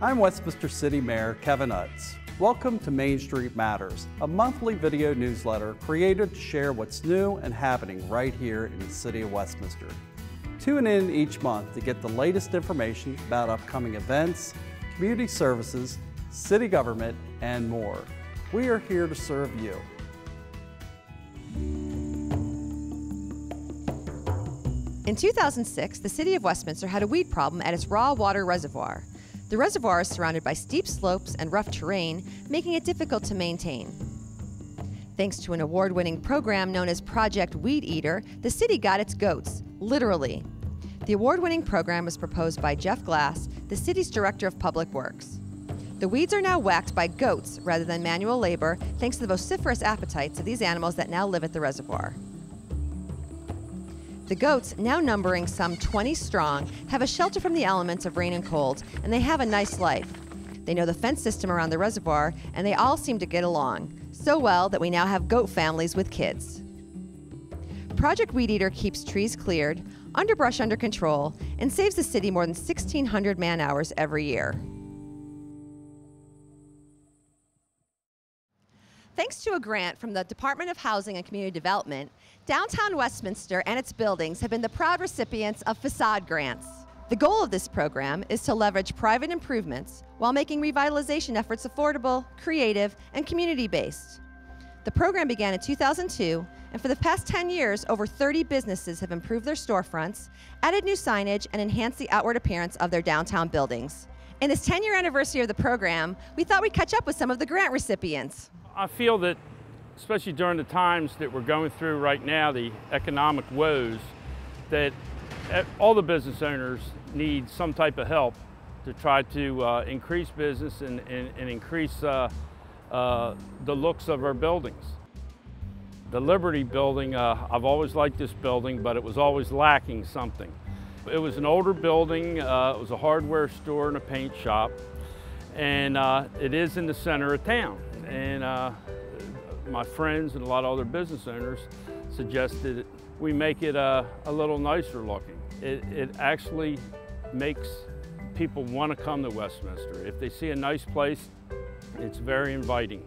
I'm Westminster City Mayor Kevin Utz. Welcome to Main Street Matters, a monthly video newsletter created to share what's new and happening right here in the City of Westminster. Tune in each month to get the latest information about upcoming events, community services, city government, and more. We are here to serve you. In 2006, the City of Westminster had a weed problem at its raw water reservoir. The reservoir is surrounded by steep slopes and rough terrain, making it difficult to maintain. Thanks to an award-winning program known as Project Weed Eater, the city got its goats, literally. The award-winning program was proposed by Jeff Glass, the city's Director of Public Works. The weeds are now whacked by goats rather than manual labor, thanks to the vociferous appetites of these animals that now live at the reservoir. The goats, now numbering some 20 strong, have a shelter from the elements of rain and cold, and they have a nice life. They know the fence system around the reservoir, and they all seem to get along, so well that we now have goat families with kids. Project Weed Eater keeps trees cleared, underbrush under control, and saves the city more than 1,600 man-hours every year. Thanks to a grant from the Department of Housing and Community Development, downtown Westminster and its buildings have been the proud recipients of facade grants. The goal of this program is to leverage private improvements while making revitalization efforts affordable, creative, and community-based. The program began in 2002, and for the past 10 years, over 30 businesses have improved their storefronts, added new signage, and enhanced the outward appearance of their downtown buildings. In this 10-year anniversary of the program, we thought we'd catch up with some of the grant recipients. I feel that, especially during the times that we're going through right now, the economic woes, that all the business owners need some type of help to try to increase business and increase the looks of our buildings. The Liberty building, I've always liked this building, but it was always lacking something. It was an older building, it was a hardware store and a paint shop, and it is in the center of town. And my friends and a lot of other business owners suggested we make it a little nicer looking. It actually makes people want to come to Westminster. If they see a nice place, it's very inviting.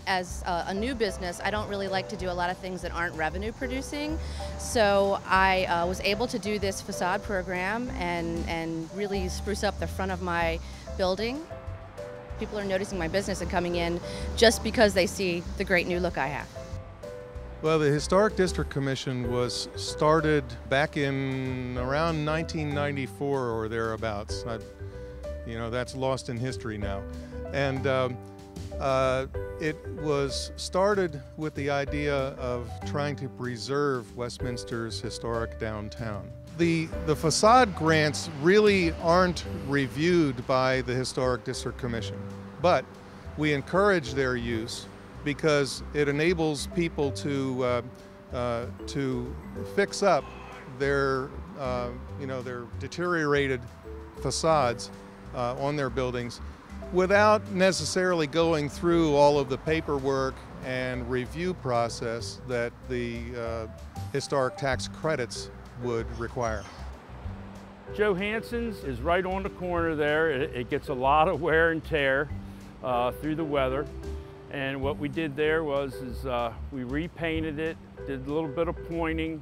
As a new business, I don't really like to do a lot of things that aren't revenue producing. So I was able to do this facade program and really spruce up the front of my building. People are noticing my business and coming in just because they see the great new look I have. Well, the Historic District Commission was started back in around 1994 or thereabouts. That's lost in history now. And it was started with the idea of trying to preserve Westminster's historic downtown. The facade grants really aren't reviewed by the Historic District Commission, but we encourage their use because it enables people to fix up their their deteriorated facades on their buildings without necessarily going through all of the paperwork and review process that the historic tax credits would require. Joe Hansen's is right on the corner there. It gets a lot of wear and tear through the weather. And what we did there was we repainted it, did a little bit of pointing,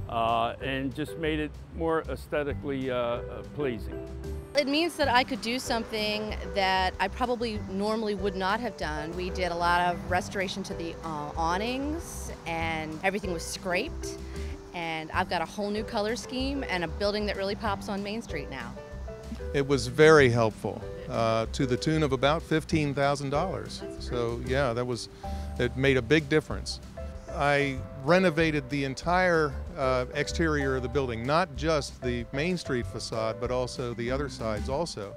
and just made it more aesthetically pleasing. It means that I could do something that I probably normally would not have done. We did a lot of restoration to the awnings, and everything was scraped. And I've got a whole new color scheme and a building that really pops on Main Street now. It was very helpful, to the tune of about $15,000. So yeah, it made a big difference. I renovated the entire exterior of the building, not just the Main Street facade, but also the other sides also.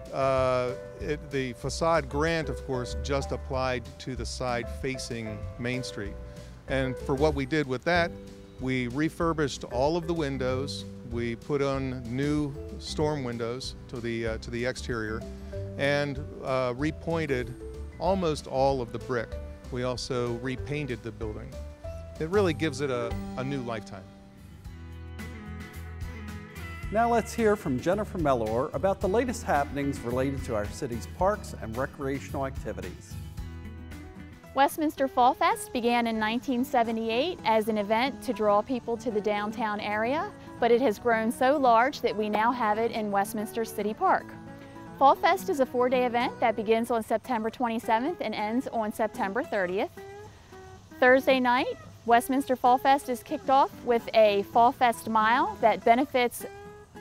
The facade grant, of course, just applied to the side facing Main Street. And for what we did with that, we refurbished all of the windows. We put on new storm windows to the exterior, and repointed almost all of the brick. We also repainted the building. It really gives it a new lifetime. Now let's hear from Jennifer Mellor about the latest happenings related to our city's parks and recreational activities. Westminster Fall Fest began in 1978 as an event to draw people to the downtown area, but it has grown so large that we now have it in Westminster City Park. Fall Fest is a 4-day event that begins on September 27th and ends on September 30th. Thursday night, Westminster Fall Fest is kicked off with a Fall Fest Mile that benefits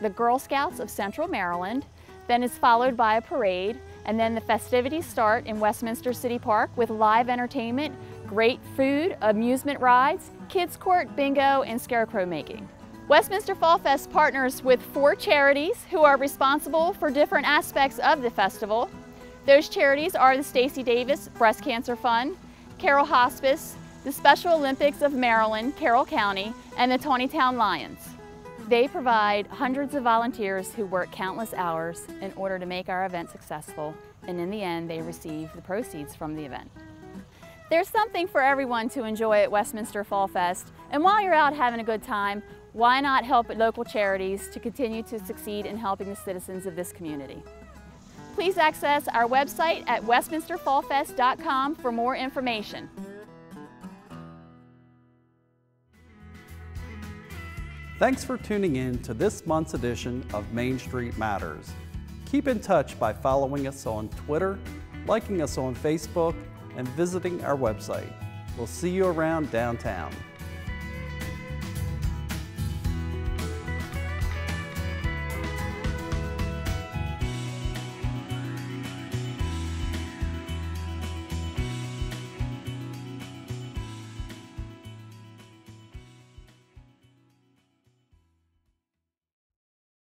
the Girl Scouts of Central Maryland, then is followed by a parade, and then the festivities start in Westminster City Park with live entertainment, great food, amusement rides, kids court, bingo, and scarecrow making. Westminster Fall Fest partners with 4 charities who are responsible for different aspects of the festival. Those charities are the Stacey Davis Breast Cancer Fund, Carroll Hospice, the Special Olympics of Maryland, Carroll County, and the Tawnytown Lions. They provide hundreds of volunteers who work countless hours in order to make our event successful, and in the end, they receive the proceeds from the event. There's something for everyone to enjoy at Westminster Fall Fest, and while you're out having a good time, why not help local charities to continue to succeed in helping the citizens of this community? Please access our website at westminsterfallfest.com for more information. Thanks for tuning in to this month's edition of Main Street Matters. Keep in touch by following us on Twitter, liking us on Facebook, and visiting our website. We'll see you around downtown.